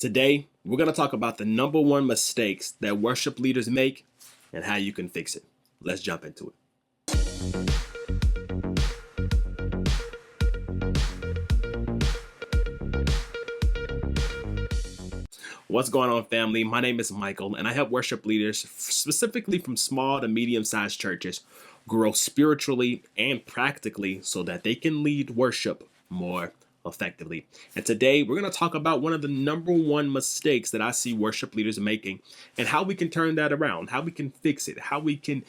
Today, we're going to talk about the number one mistakes that worship leaders make and how you can fix it. Let's jump into it. What's going on, family? My name is Michael, and I help worship leaders, specifically from small to medium-sized churches, grow spiritually and practically so that they can lead worship more effectively. And today, we're going to talk about one of the number one mistakes that I see worship leaders making and how we can turn that around, how we can fix it, how we can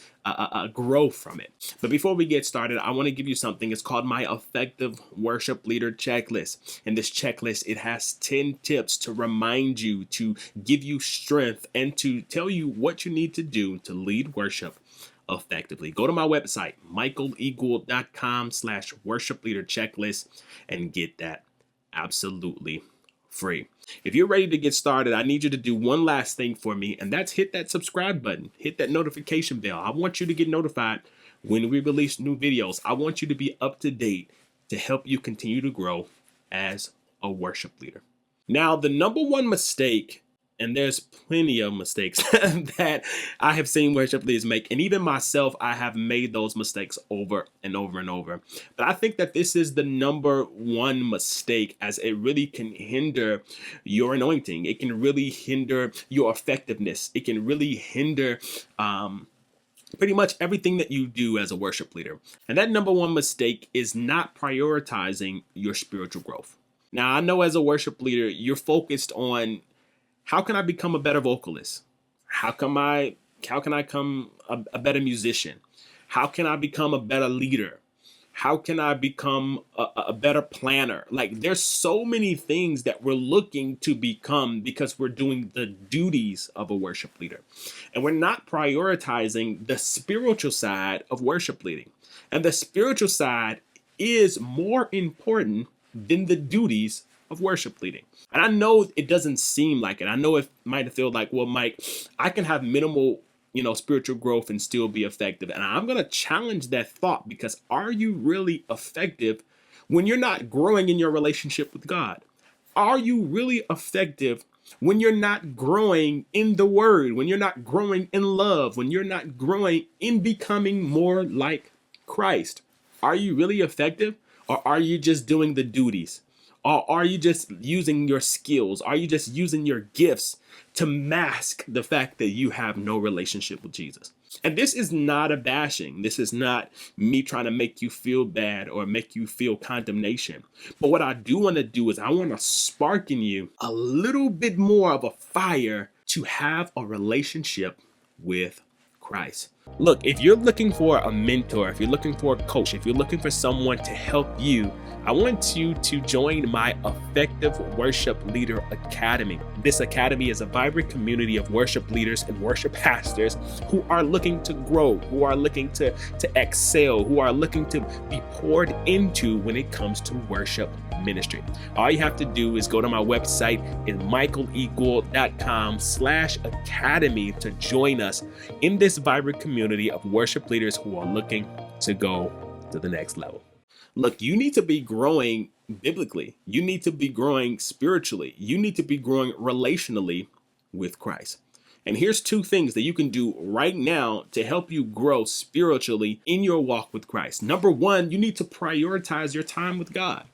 grow from it. But before we get started, I want to give you something. It's called my Effective Worship Leader Checklist. And this checklist, it has 10 tips to remind you, to give you strength, and to tell you what you need to do to lead worship effectively. Go to my website, michaeleagle.com/worship leader checklist, and get that absolutely free. If you're ready to get started, I need you to do one last thing for me, and that's hit that subscribe button, hit that notification bell. I want you to get notified when we release new videos. I want you to be up to date to help you continue to grow as a worship leader. Now, the number one mistake, and there's plenty of mistakes that I have seen worship leaders make, and even myself, I have made those mistakes over and over and over. But I think that this is the number one mistake, as it really can hinder your anointing. It can really hinder your effectiveness. It can really hinder pretty much everything that you do as a worship leader. And that number one mistake is not prioritizing your spiritual growth. Now, I know as a worship leader, you're focused on, how can I become a better vocalist? How can I become a better musician? How can I become a better leader? How can I become a better planner? Like, there's so many things that we're looking to become because we're doing the duties of a worship leader. And we're not prioritizing the spiritual side of worship leading. And the spiritual side is more important than the duties of worship leading. And I know it doesn't seem like it. I know it might feel like, well, Mike, I can have minimal, spiritual growth and still be effective. And I'm going to challenge that thought, because are you really effective when you're not growing in your relationship with God? Are you really effective when you're not growing in the Word, when you're not growing in love, when you're not growing in becoming more like Christ? Are you really effective, or are you just doing the duties? Or are you just using your skills? Are you just using your gifts to mask the fact that you have no relationship with Jesus? And this is not a bashing. This is not me trying to make you feel bad or make you feel condemnation. But what I do want to do is I want to spark in you a little bit more of a fire to have a relationship with Christ. Look, if you're looking for a mentor, if you're looking for a coach, if you're looking for someone to help you, I want you to join my Effective Worship Leader Academy. This academy is a vibrant community of worship leaders and worship pastors who are looking to grow, who are looking to excel, who are looking to be poured into when it comes to worship ministry. All you have to do is go to my website at michaeleagle.com/academy to join us in this vibrant community of worship leaders who are looking to go to the next level. Look, you need to be growing biblically. You need to be growing spiritually. You need to be growing relationally with Christ. And here's two things that you can do right now to help you grow spiritually in your walk with Christ. Number one, you need to prioritize your time with God.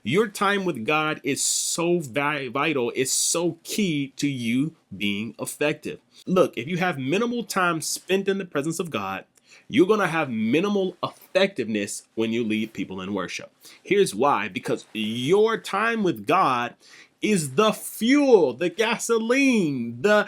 Your time with God is so vital. It's so key to you being effective. Look, if you have minimal time spent in the presence of God, you're going to have minimal effectiveness when you lead people in worship. Here's why: because your time with God is the fuel, the gasoline, the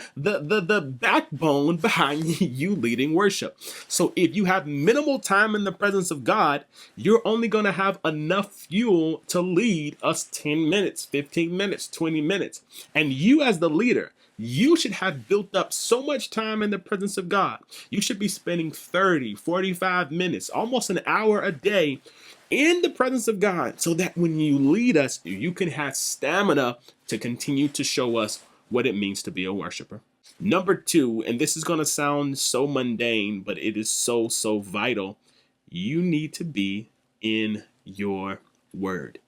backbone behind you leading worship. So if you have minimal time in the presence of God, you're only going to have enough fuel to lead us 10 minutes, 15 minutes, 20 minutes. And you as the leader, you should have built up so much time in the presence of God. You should be spending 30, 45 minutes, almost an hour a day in the presence of God, so that when you lead us, you can have stamina to continue to show us what it means to be a worshiper. Number two, and this is going to sound so mundane, but it is so vital. You need to be in your word.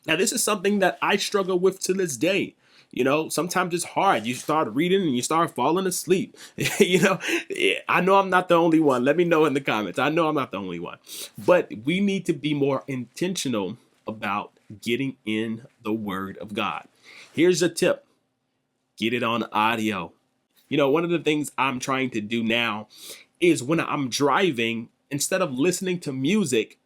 Now, this is something that I struggle with to this day. You know, sometimes it's hard. You start reading and you start falling asleep. You know, I know I'm not the only one. Let me know in the comments. I know I'm not the only one. But we need to be more intentional about getting in the Word of God. Here's a tip: get it on audio. You know, one of the things I'm trying to do now is when I'm driving, instead of listening to music,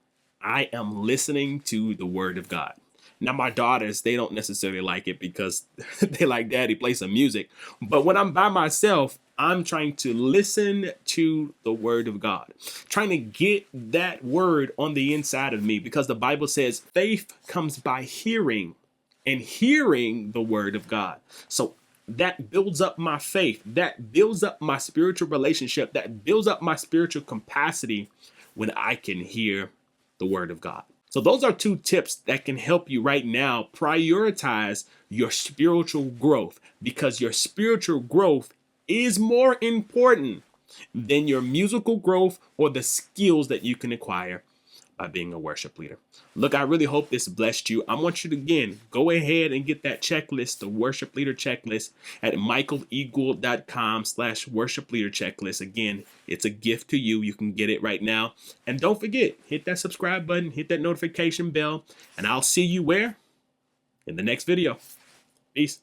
I am listening to the Word of God. Now, my daughters, they don't necessarily like it because they like, Daddy, play some music. But when I'm by myself, I'm trying to listen to the Word of God, trying to get that Word on the inside of me, because the Bible says faith comes by hearing, and hearing the Word of God. So that builds up my faith, that builds up my spiritual relationship, that builds up my spiritual capacity when I can hear the Word of God. So those are two tips that can help you right now prioritize your spiritual growth, because your spiritual growth is more important than your musical growth or the skills that you can acquire by being a worship leader. Look, I really hope this blessed you. I want you to, again, go ahead and get that checklist, the worship leader checklist, at michaeleagle.com/worship leader checklist. Again, it's a gift to you. You can get it right now. And don't forget, hit that subscribe button, hit that notification bell, and I'll see you where? In the next video. Peace.